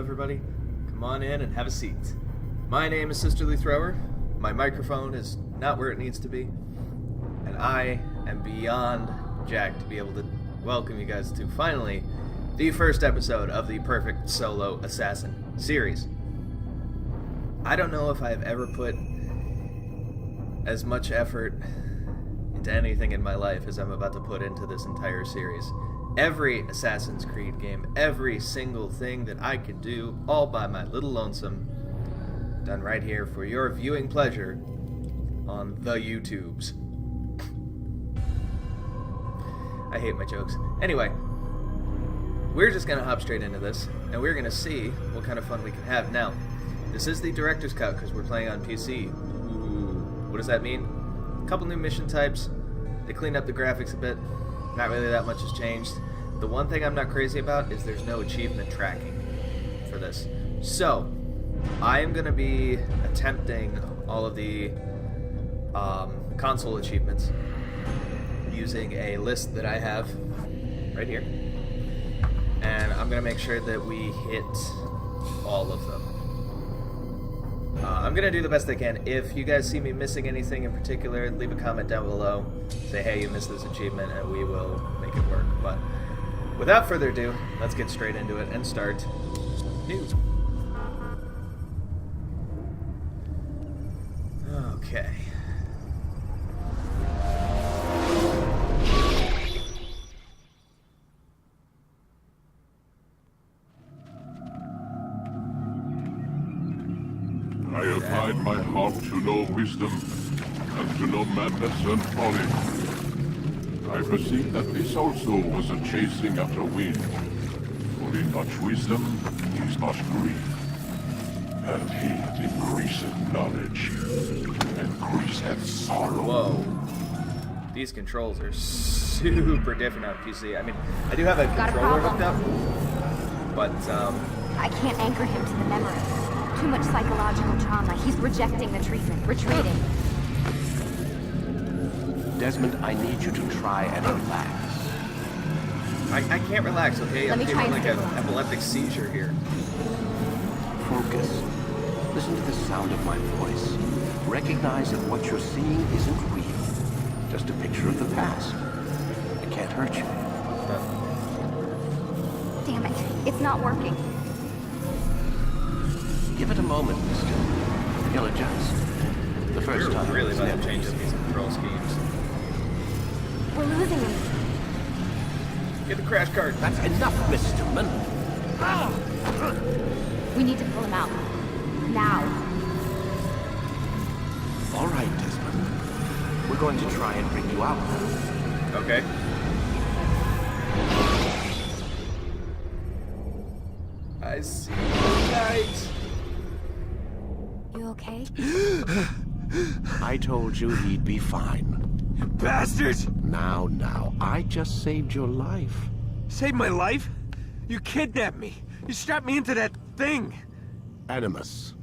everybody. Come on in and have a seat. My name is SisterlyThrower. My microphone is not where it needs to be. And I am beyond jacked to be able to welcome you guys to, finally, the first episode of the Perfect Solo Assassin series. I don't know if I've ever put as much effort into anything in my life as I'm about to put into this entire series. Every Assassin's Creed game, every single thing that I could do, all by my little lonesome, done right here for your viewing pleasure on the YouTubes. I hate my jokes. Anyway, we're just gonna hop straight into this, and we're gonna see what kind of fun we can have. Now, this is the director's cut because we're playing on PC. Ooh, what does that mean? A couple new mission types. They cleaned up the graphics a bit. Not really that much has changed. The one thing I'm not crazy about is there's no achievement tracking for this. So, I am going to be attempting all of the console achievements using a list that I have right here. And I'm going to make sure that we hit all of them. I'm going to do the best I can. If you guys see me missing anything in particular, leave a comment down below. Say, hey, you missed this achievement, and we will make it work. But without further ado, let's get straight into it and start new. Okay. I applied my heart to know wisdom, and to know madness and folly. I perceived that this also was a chasing after wind. For in much wisdom is much grief. And he increaseth knowledge, increaseth sorrow. Whoa. These controls are super different on PC. I mean, I do have a controller hooked up, but, I can't anchor him to the memory. Too much psychological trauma. He's rejecting the treatment, retreating. Desmond, I need you to try and relax. I can't relax, okay? I'm feeling like an epileptic seizure here. Focus. Listen to the sound of my voice. Recognize that what you're seeing isn't real. Just a picture of the past. It can't hurt you. Damn it. It's not working. Give it a moment, mister. He'll adjust. The first time. We're really about to change up these control schemes. We're losing him. Get the crash cart. That's enough, Mr. Man. We need to pull him out. Now. All right, Desmond. We're going to try and bring you out now. Okay. I see the light. You okay? I told you he'd be fine. Bastards! Now, I just saved your life. Saved my life? You kidnapped me. You strapped me into that thing. Animus.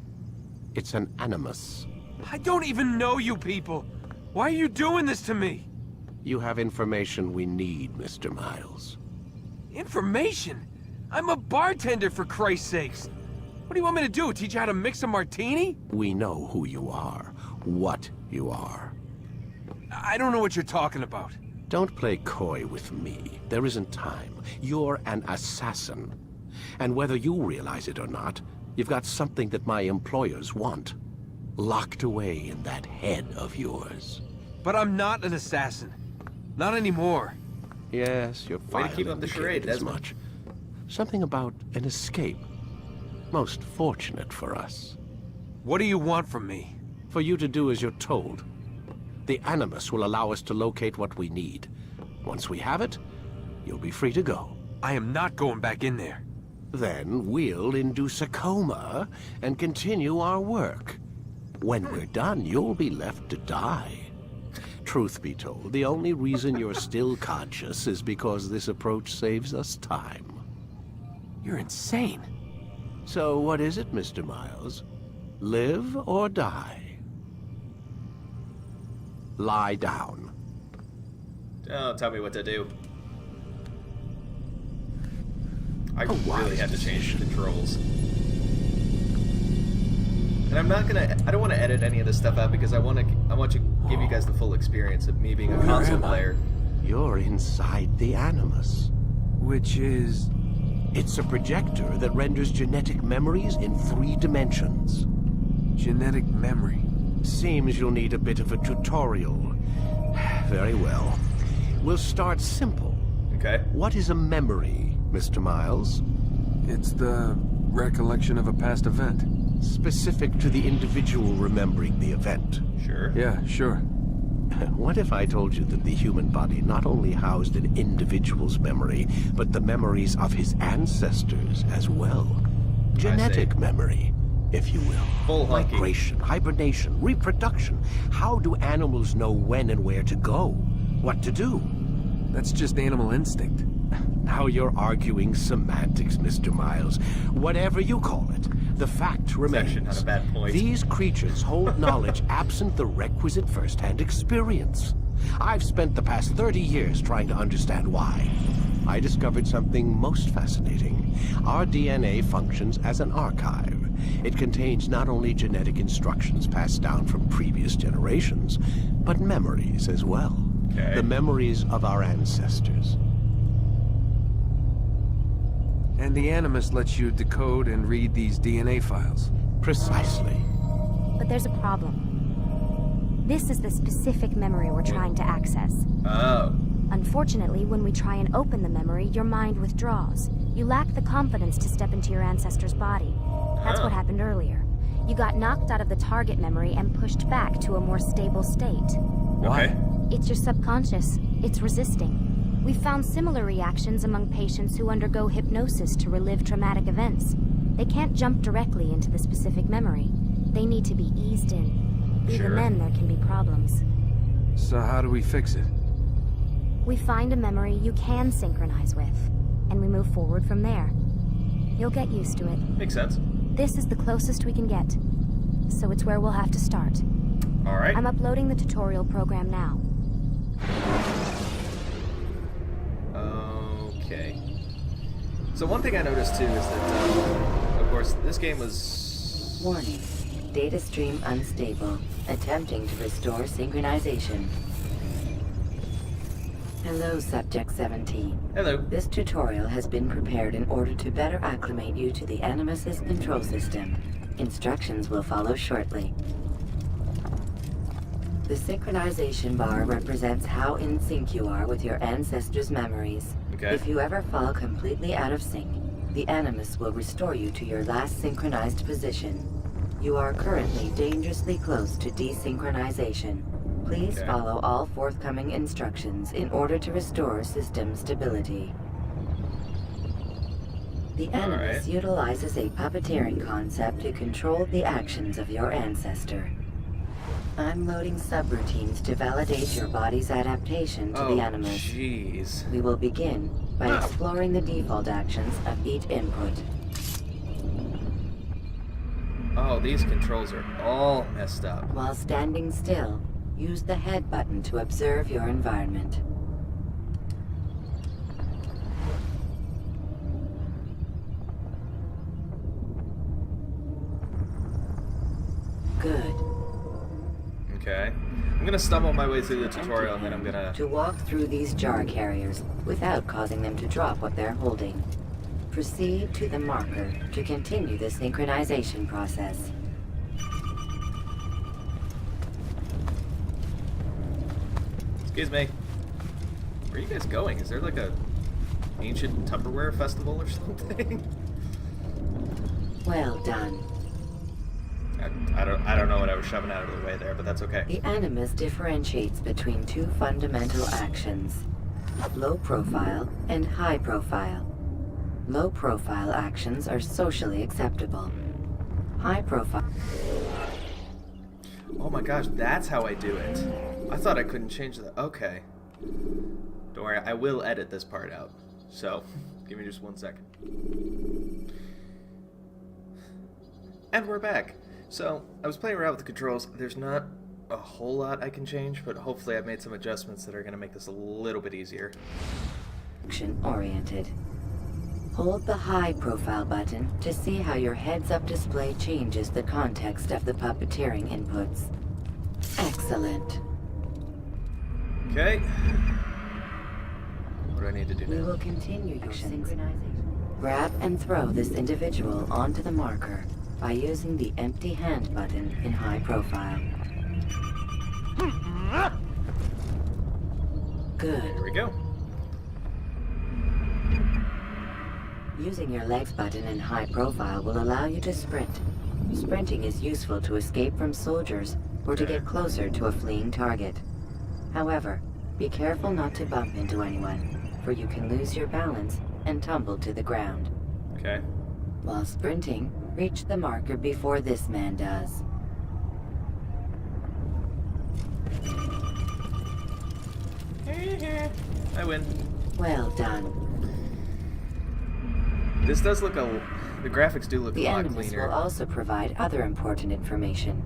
It's an animus. I don't even know you people. Why are you doing this to me? You have information we need, Mr. Miles. Information? I'm a bartender, for Christ's sakes. What do you want me to do? Teach you how to mix a martini? We know who you are, what you are. I don't know what you're talking about. Don't play coy with me. There isn't time. You're an assassin. And whether you realize it or not, you've got something that my employers want. Locked away in that head of yours. But I'm not an assassin. Not anymore. Yes, you're Way to fine. keep up the charade, as Desmond. much. Something about an escape. Most fortunate for us. What do you want from me? For you to do as you're told. The Animus will allow us to locate what we need. Once we have it, you'll be free to go. I am not going back in there. Then we'll induce a coma and continue our work. When we're done, you'll be left to die. Truth be told, the only reason you're still conscious is because this approach saves us time. You're insane. So what is it, Mr. Miles? Live or die? Lie down. Don't tell me what to do. I A wise really had to change the decision. controls. And I'm not gonna. I don't want to edit any of this stuff out because I want to give you guys the full experience of me being a console am I? player. You're inside the Animus. Which is... It's a projector that renders genetic memories in 3 dimensions. genetic memory. Seems you'll need a bit of a tutorial. Very well. We'll start simple. Okay. What is a memory, Mr. Miles? It's the recollection of a past event. Specific to the individual remembering the event. Sure. Yeah, sure. What if I told you that the human body not only housed an individual's memory, but the memories of his ancestors as well? Genetic memory, if you will. Full hunky. Migration, hibernation, reproduction. How do animals know when and where to go? What to do? That's just animal instinct. Now you're arguing semantics, Mr. Miles. Whatever you call it, the fact remains. actually not a bad point. These creatures hold knowledge absent the requisite first-hand experience. I've spent the past 30 years trying to understand why. I discovered something most fascinating. Our DNA functions as an archive. It contains not only genetic instructions passed down from previous generations, but memories as well. Okay. The memories of our ancestors. And the Animus lets you decode and read these DNA files. Precisely. But there's a problem. This is the specific memory we're trying to access. Oh. Unfortunately, when we try and open the memory, your mind withdraws. You lack the confidence to step into your ancestor's body. That's what happened earlier. You got knocked out of the target memory and pushed back to a more stable state. Okay. It's your subconscious. It's resisting. We've found similar reactions among patients who undergo hypnosis to relive traumatic events. They can't jump directly into the specific memory. They need to be eased in. Sure. Even then, there can be problems. So how do we fix it? We find a memory you can synchronize with, and we move forward from there. You'll get used to it. Makes sense. This is the closest we can get, so it's where we'll have to start. All right. I'm uploading the tutorial program now. Okay. So one thing I noticed too is that, of course, this game was... Warning. Data stream unstable. Attempting to restore synchronization. Hello, Subject 17. Hello. This tutorial has been prepared in order to better acclimate you to the Animus's control system. Instructions will follow shortly. The synchronization bar represents how in sync you are with your ancestors' memories. Okay. If you ever fall completely out of sync, the Animus will restore you to your last synchronized position. You are currently dangerously close to desynchronization. Please Okay. follow all forthcoming instructions in order to restore system stability. The Animus utilizes a puppeteering concept to control the actions of your ancestor. I'm loading subroutines to validate your body's adaptation to the Animus. Jeez. We will begin by exploring the default actions of each input. Oh, these controls are all messed up. While standing still, use the head button to observe your environment. Good. Okay. I'm gonna stumble my way through the tutorial and then I'm gonna... To walk through these jar carriers without causing them to drop what they're holding. Proceed to the marker to continue the synchronization process. Excuse me. Where are you guys going? Is there like a ancient Tupperware festival or something? Well done. I don't know what I was shoving out of the way there, but that's okay. The Animus differentiates between two fundamental actions: low profile and high profile. Low profile actions are socially acceptable. High profile. Oh my gosh, that's how I do it. I thought I couldn't change that. Okay. Don't worry, I will edit this part out. So, give me just 1 second. And we're back. So, I was playing around with the controls. There's not a whole lot I can change, but hopefully I've made some adjustments that are going to make this a little bit easier. Action oriented. Hold the high profile button to see how your heads-up display changes the context of the puppeteering inputs. Excellent. Okay. What do I need to do We now? will continue your synchronization. Grab and throw this individual onto the marker by using the empty hand button in high profile. Good. Here we go. Using your legs button in high profile will allow you to sprint. Sprinting is useful to escape from soldiers or to get closer to a fleeing target. However, be careful not to bump into anyone, for you can lose your balance and tumble to the ground. Okay. While sprinting, reach the marker before this man does. I win. Well done. This does look the graphics do look The a lot Animus cleaner. will also provide other important information.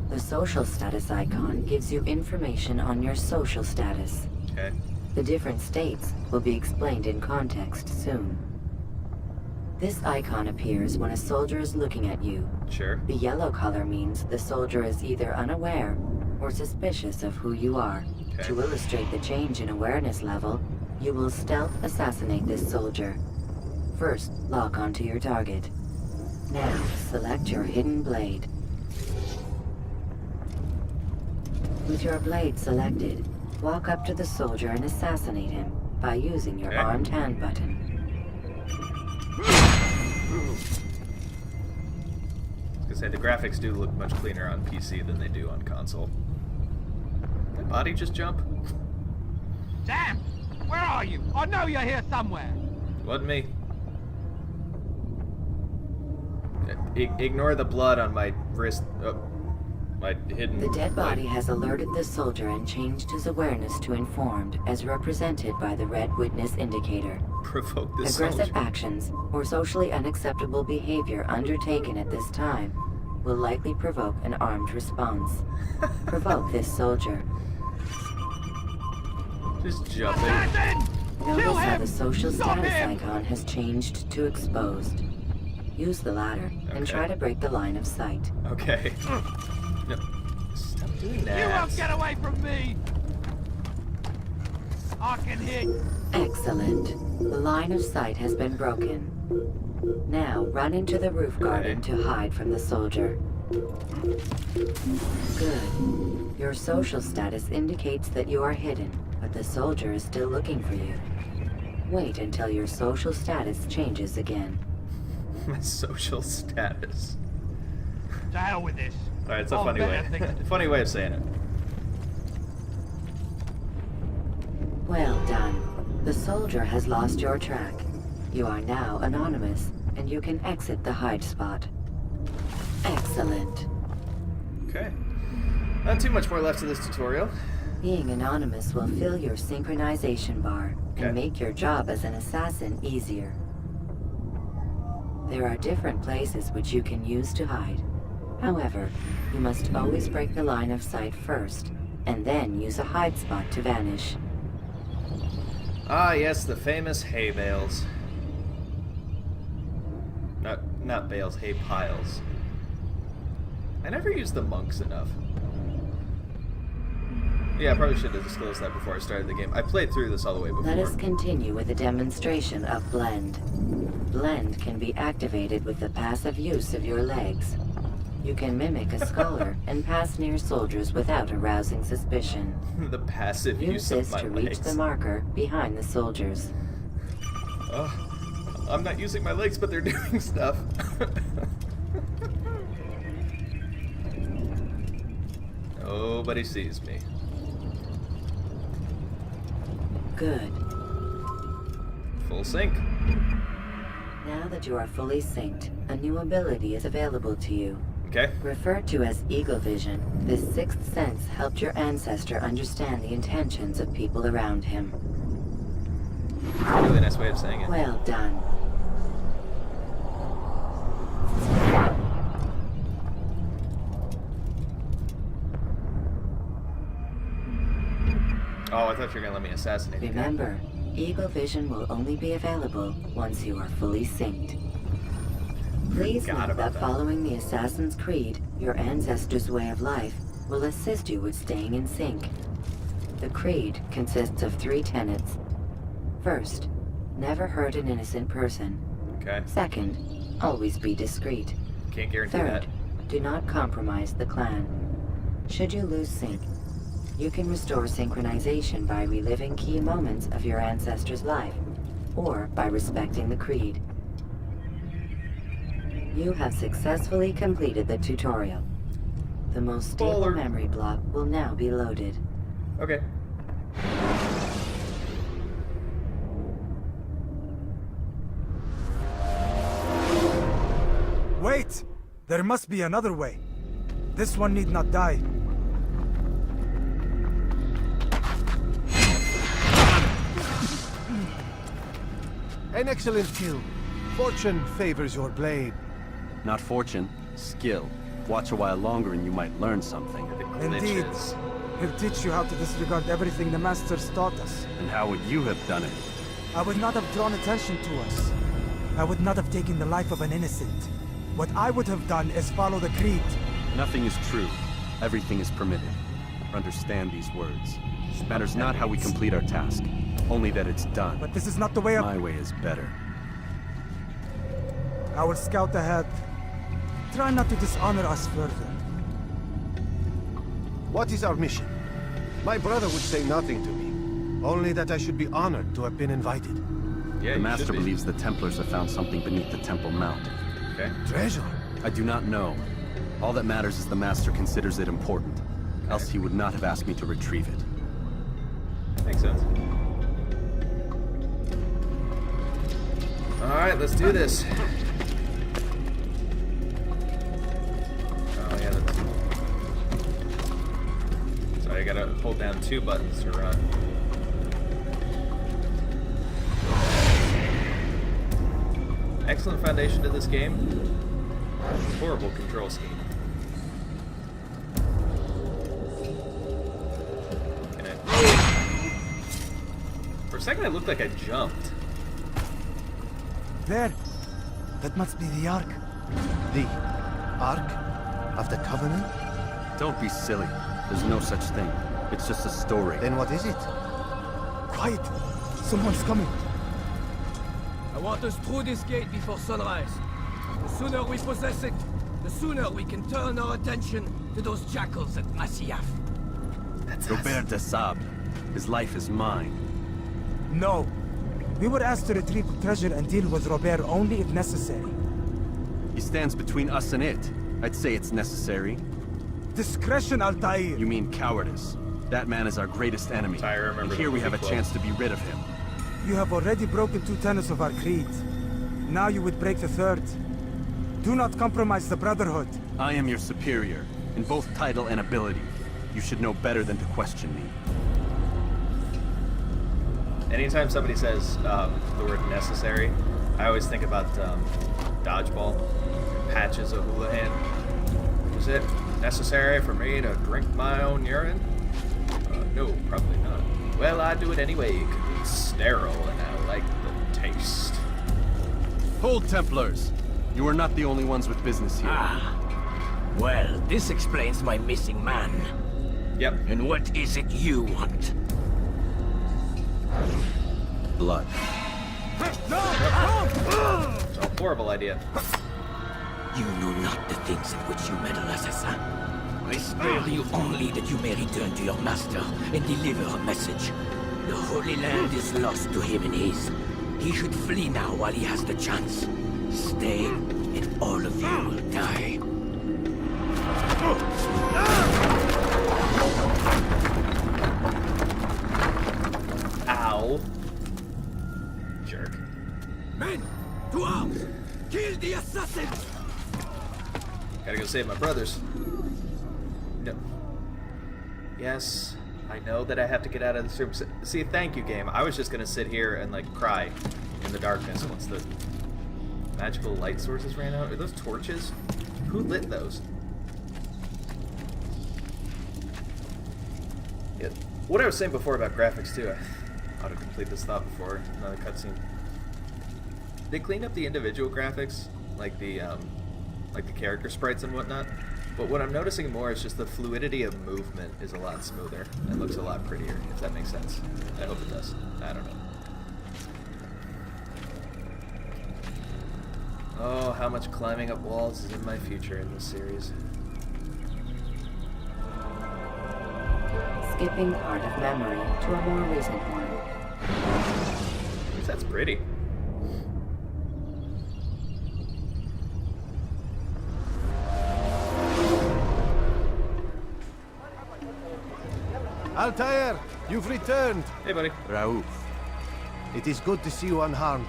The social status icon gives you information on your social status. Okay. The different states will be explained in context soon. This icon appears when a soldier is looking at you. Sure. The yellow color means the soldier is either unaware or suspicious of who you are. Okay. To illustrate the change in awareness level, you will stealth assassinate this soldier. First, lock onto your target. Now, select your hidden blade. With your blade selected, walk up to the soldier and assassinate him by using your Okay. armed hand button. I was gonna say the graphics do look much cleaner on PC than they do on console. Did body just jump? Sam! Where are you? I know you're here somewhere! Wasn't me. Ignore the blood on my wrist. My hidden. The dead body blade. has alerted the soldier and changed his awareness to informed, as represented by the red witness indicator. Provoke this Aggressive soldier. actions or socially unacceptable behavior undertaken at this time will likely provoke an armed response. Provoke this soldier. Just jumping. Assassin! Kill Notice how him! the social Stop status him! icon has changed to exposed. Use the latter and Okay. try to break the line of sight. Okay. No. Stop doing You that. won't get away from me! I can hit! Excellent. The line of sight has been broken. Now run into the roof garden to hide from the soldier. Good. Your social status indicates that you are hidden, but the soldier is still looking for you. Wait until your social status changes again. My social status. To hell with this. Alright, it's a I'll funny bet way. I think- Funny way of saying it. Well done. The soldier has lost your track. You are now anonymous, and you can exit the hide spot. Excellent. Okay. Not too much more left to this tutorial. Being anonymous will fill your synchronization bar Okay. and make your job as an assassin easier. There are different places which you can use to hide. However, you must always break the line of sight first, and then use a hide spot to vanish. Ah, yes, the famous hay bales. Not bales, hay piles. I never used the monks enough. Yeah, I probably should have disclosed that before I started the game. I played through this all the way before. Let us continue with a demonstration of Blend. Blend can be activated with the passive use of your legs. You can mimic a scholar and pass near soldiers without arousing suspicion. The passive Use use this of to my reach legs. the marker behind the soldiers. Oh, I'm not using my legs, but they're doing stuff. Nobody sees me. Good. Full sync. Now that you are fully synced, a new ability is available to you. Okay. Referred to as Eagle Vision, this sixth sense helped your ancestor understand the intentions of people around him. Really nice way of saying it. Well done. Oh, I thought you were gonna let me assassinate the guy. Remember, Eagle vision will only be available once you are fully synced. Please Forgot note about that that. following the Assassin's Creed, your ancestors' way of life will assist you with staying in sync. The Creed consists of 3 tenets. First, never hurt an innocent person. Okay. Second, always be discreet. Can't guarantee Third, that. do not compromise the clan. Should you lose sync, you can restore synchronization by reliving key moments of your ancestor's life, or by respecting the Creed. You have successfully completed the tutorial. The most stable Baller. memory block will now be loaded. Okay. Wait! There must be another way. This one need not die. An excellent kill. Fortune favors your blade. Not fortune, skill. Watch a while longer and you might learn something. The Indeed. glitches. He'll teach you how to disregard everything the Masters taught us. And how would you have done it? I would not have drawn attention to us. I would not have taken the life of an innocent. What I would have done is follow the Creed. Nothing is true. Everything is permitted. Understand these words. Matters not how we complete our task, only that it's done. But this is not the way of... My way is better. I will scout ahead. Try not to dishonor us further. What is our mission? My brother would say nothing to me. Only that I should be honored to have been invited. Yeah, The you Master should be. believes the Templars have found something beneath the Temple Mount. Okay. Treasure? I do not know. All that matters is the Master considers it important. Else he would not have asked me to retrieve it. Makes sense. Alright, let's do this. Oh, yeah, that's... Sorry, I gotta hold down 2 buttons to run. Excellent foundation to this game. Horrible control scheme. Can I... For a second, it looked like I jumped. There! That must be the Ark. The Ark of the Covenant? Don't be silly. There's no such thing. It's just a story. Then what is it? Quiet! Someone's coming. I want us through this gate before sunrise. The sooner we possess it, the sooner we can turn our attention to those jackals at Masyaf. Robert de Sable. His life is mine. No. We were asked to retrieve the treasure and deal with Robert only if necessary. He stands between us and it. I'd say it's necessary. Discretion, Altair! You mean cowardice. That man is our greatest enemy. I remember And the here we have a prequel. chance to be rid of him. You have already broken 2 tenets of our creed. Now you would break the 3rd. Do not compromise the Brotherhood. I am your superior, in both title and ability. You should know better than to question me. Anytime somebody says the word necessary, I always think about dodgeball. Patches of Houlihan. Is it necessary for me to drink my own urine? No, probably not. Well, I do it anyway, 'cause it's sterile and I like the taste. Hold, Templars! You are not the only ones with business here. Well, this explains my missing man. Yep. And what is it you want? Blood. It's a horrible idea. You know not the things in which you meddle, assassin. I spare you only that you may return to your master and deliver a message. The Holy Land is lost to him and his. He should flee now while he has the chance. Stay, and all of you will die. Ow. Jerk. Men, to arms! Kill the assassins! Gotta go save my brothers. No. Yes, I know that I have to get out of this room. See, thank you, game. I was just gonna sit here and, like, cry in the darkness once the magical light sources ran out. Are those torches? Who lit those? Yeah. What I was saying before about graphics, too, Auto-complete this thought before another cutscene. They cleaned up the individual graphics, like the character sprites and whatnot. But what I'm noticing more is just the fluidity of movement is a lot smoother and looks a lot prettier, if that makes sense. I hope it does. I don't know. Oh, how much climbing up walls is in my future in this series. Skipping part of memory to a more recent one. That's pretty. Altair, you've returned. Hey, buddy. Raouf. It is good to see you unharmed.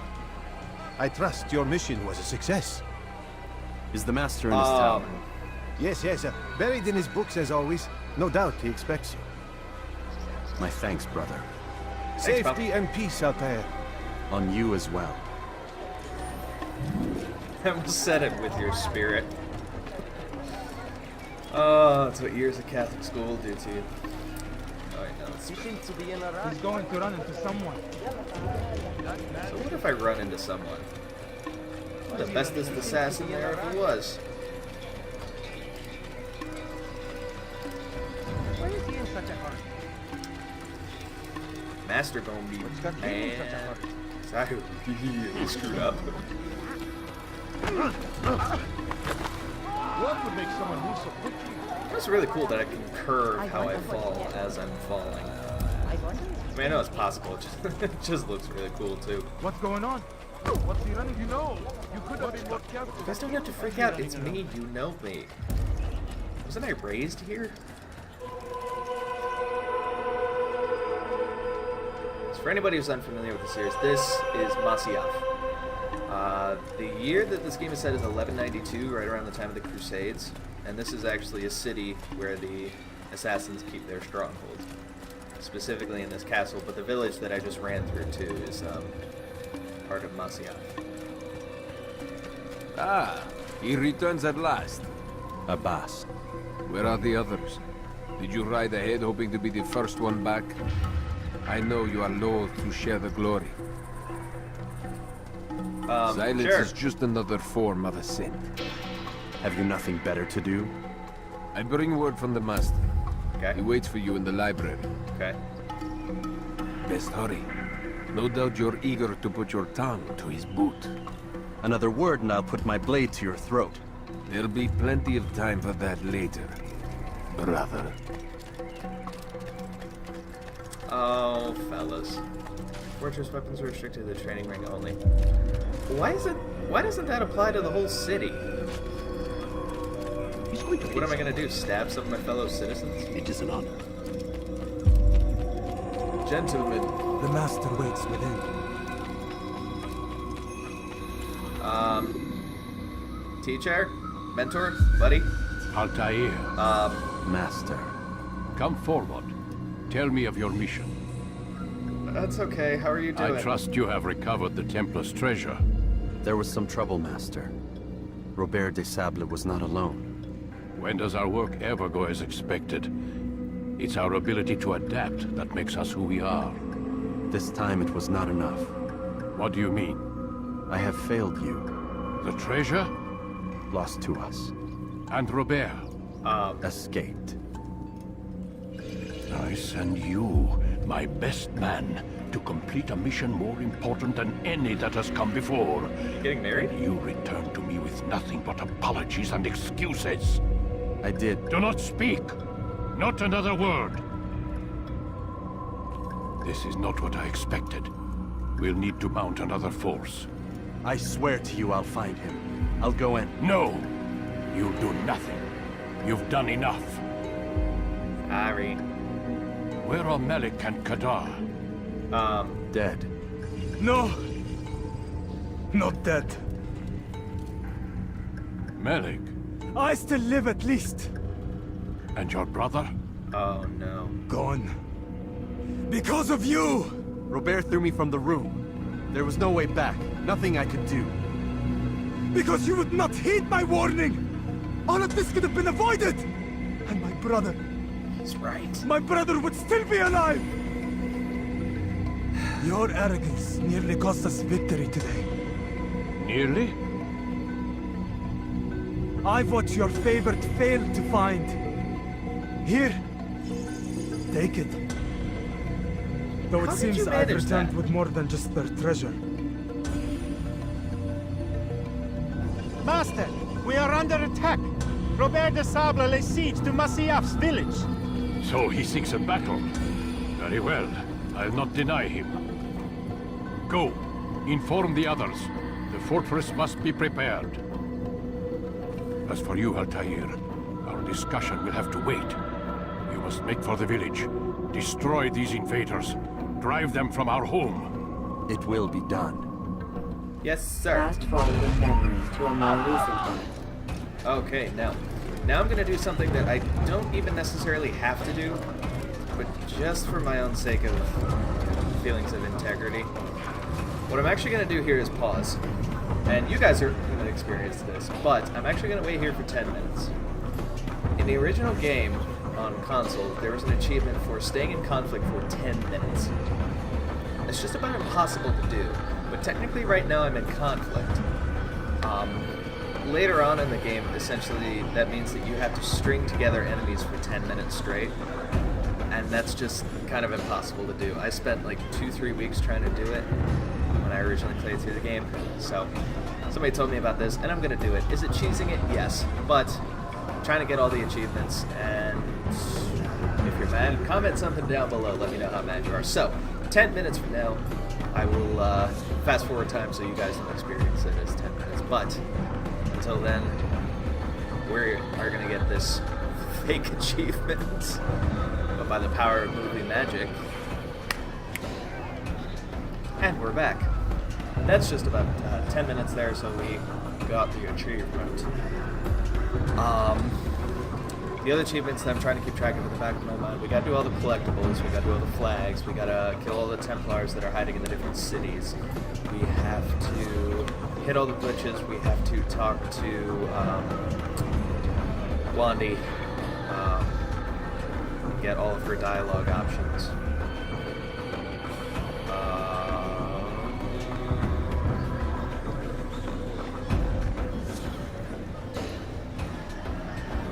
I trust your mission was a success. Is the master in his tower? Yes, buried in his books as always. No doubt he expects you. My thanks, brother. Safety and peace, Altair. On you as well. I almost said it with your spirit. Oh, that's what years of Catholic school will do to you. Oh, I know. He's going to run into someone. So what if I run into someone? The bestest assassin there ever was. Why is he in such a hurry? Master gonna be What's got him in such a hurry? Sorry, he screwed up. What would make someone move so quickly? It's really cool that I can curve how I fall as I'm falling. I mean, I know it's possible, it just looks really cool too. What's going on? What's he running? You know, you could have been more careful. You guys don't have to freak out, it's me, you know me. Wasn't I raised here? So for anybody who's unfamiliar with the series, this is Masyaf. The year that this game is set is 1192, right around the time of the Crusades, and this is actually a city where the assassins keep their strongholds, specifically in this castle, but the village that I just ran through too is part of Masyaf. Ah, he returns at last. Abbas. Where are the others? Did you ride ahead hoping to be the first one back? I know you are loath to share the glory. Silence sure. is just another form of a sin. Have you nothing better to do? I bring word from the master. Okay. He waits for you in the library. Okay. Best hurry. No doubt you're eager to put your tongue to his boot. Another word and I'll put my blade to your throat. There'll be plenty of time for that later, brother. Oh, fellas. Fortress weapons are restricted to the training ring only. Why doesn't that apply to the whole city? What am I gonna do? Stab some of my fellow citizens? It is an honor. Gentlemen. The master waits within. Teacher? Mentor? Buddy? Altair. Master. Come forward. Tell me of your mission. That's okay. How are you doing? I trust you have recovered the Templar's treasure. There was some trouble, Master. Robert de Sable was not alone. When does our work ever go as expected? It's our ability to adapt that makes us who we are. This time it was not enough. What do you mean? I have failed you. The treasure? Lost to us. And Robert? Escaped. I send you, my best man, to complete a mission more important than any that has come before. Getting married? And you return to me with nothing but apologies and excuses. I did. Do not speak. Not another word. This is not what I expected. We'll need to mount another force. I swear to you I'll find him. I'll go in. No! You'll do nothing. You've done enough. Sorry. Where are Melik and Kadar? Dead. No! Not dead. Melik? I still live at least. And your brother? Oh no. Gone. Because of you! Robert threw me from the room. There was no way back. Nothing I could do. Because you would not heed my warning! All of this could have been avoided! And my brother... That's right. My brother would still be alive! Your arrogance nearly cost us victory today. Nearly? I've what your favorite failed to find. Here. Take it. Though it How did seems you I've manage returned that? with more than just their treasure. Master, we are under attack. Robert de Sable lays siege to Masyaf's village. So he seeks a battle. Very well. I'll not deny him. Go. Inform the others. The fortress must be prepared. As for you, Altair, our discussion will have to wait. You must make for the village. Destroy these invaders. Drive them from our home. It will be done. Yes, sir. Fast forward memory to a more recent one. Okay, now I'm gonna do something that I don't even necessarily have to do, but just for my own sake of feelings of integrity. What I'm actually gonna do here is pause. And you guys are gonna experience this, but I'm actually gonna wait here for 10 minutes. In the original game on console, there was an achievement for staying in conflict for 10 minutes. It's just about impossible to do, but technically right now I'm in conflict. Later on in the game, essentially, that means that you have to string together enemies for 10 minutes straight, and that's just kind of impossible to do. I spent like 2-3 weeks trying to do it when I originally played through the game, so somebody told me about this, and I'm gonna do it. Is it cheesing it? Yes, but I'm trying to get all the achievements, and if you're mad, comment something down below, let me know how mad you are. So, 10 minutes from now, I will fast forward time so you guys don't experience it as 10 minutes, but until then, we are going to get this fake achievement, but by the power of movie magic. And we're back. That's just about 10 minutes there, so we got the achievement. The other achievements that I'm trying to keep track of in the back of my mind, we gotta do all the collectibles, we gotta do all the flags, we gotta kill all the Templars that are hiding in the different cities. We have to hit all the glitches, we have to talk to Blondie, get all of her dialogue options.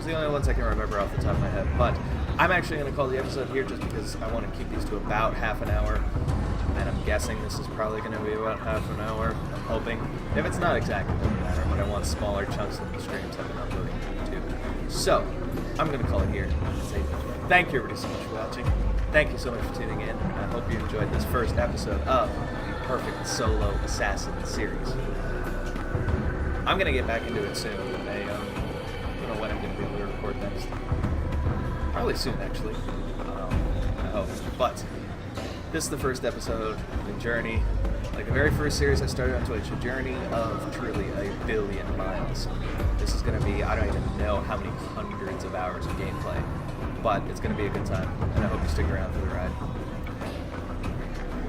The only ones I can remember off the top of my head, but I'm actually going to call the episode here just because I want to keep these to about half an hour, and I'm guessing this is probably going to be about half an hour. I'm hoping. If it's not exactly, it doesn't matter, but I want smaller chunks of the streams I've been uploading to YouTube. So, I'm going to call it here. Say thank you everybody so much for watching. Thank you so much for tuning in, and I hope you enjoyed this first episode of the Perfect Solo Assassin series. I'm going to get back into it soon. I don't know when I'm going to be able to record next. Probably soon, actually. I hope. But this is the first episode of the journey. Like the very first series I started on Twitch, a journey of truly 1 billion miles. This is going to be, I don't even know how many hundreds of hours of gameplay. But it's going to be a good time, and I hope you stick around for the ride.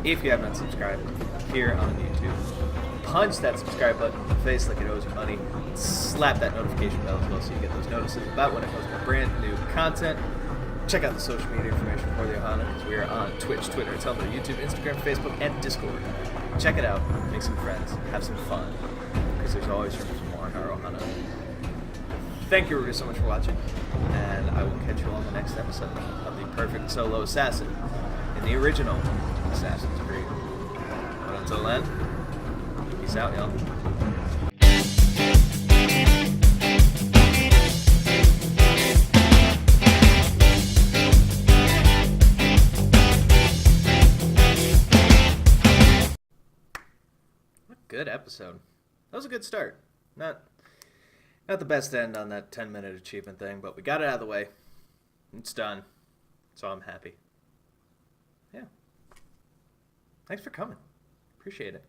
If you have not subscribed here on YouTube, punch that subscribe button in the face like it owes you money. Slap that notification bell as well so you get those notices about when I post my brand new content. Check out the social media information for the Ohana because we are on Twitch, Twitter, Tumblr, YouTube, Instagram, Facebook, and Discord. Check it out, make some friends, have some fun, because there's always room for more in our Ohana. Thank you everybody so much for watching, and I will catch you on the next episode of the Perfect Solo Assassin in the original Assassin's Creed. But until then, peace out, y'all. Good episode. That was a good start. Not the best end on that 10-minute achievement thing, but we got it out of the way. It's done. So I'm happy. Yeah. Thanks for coming. Appreciate it.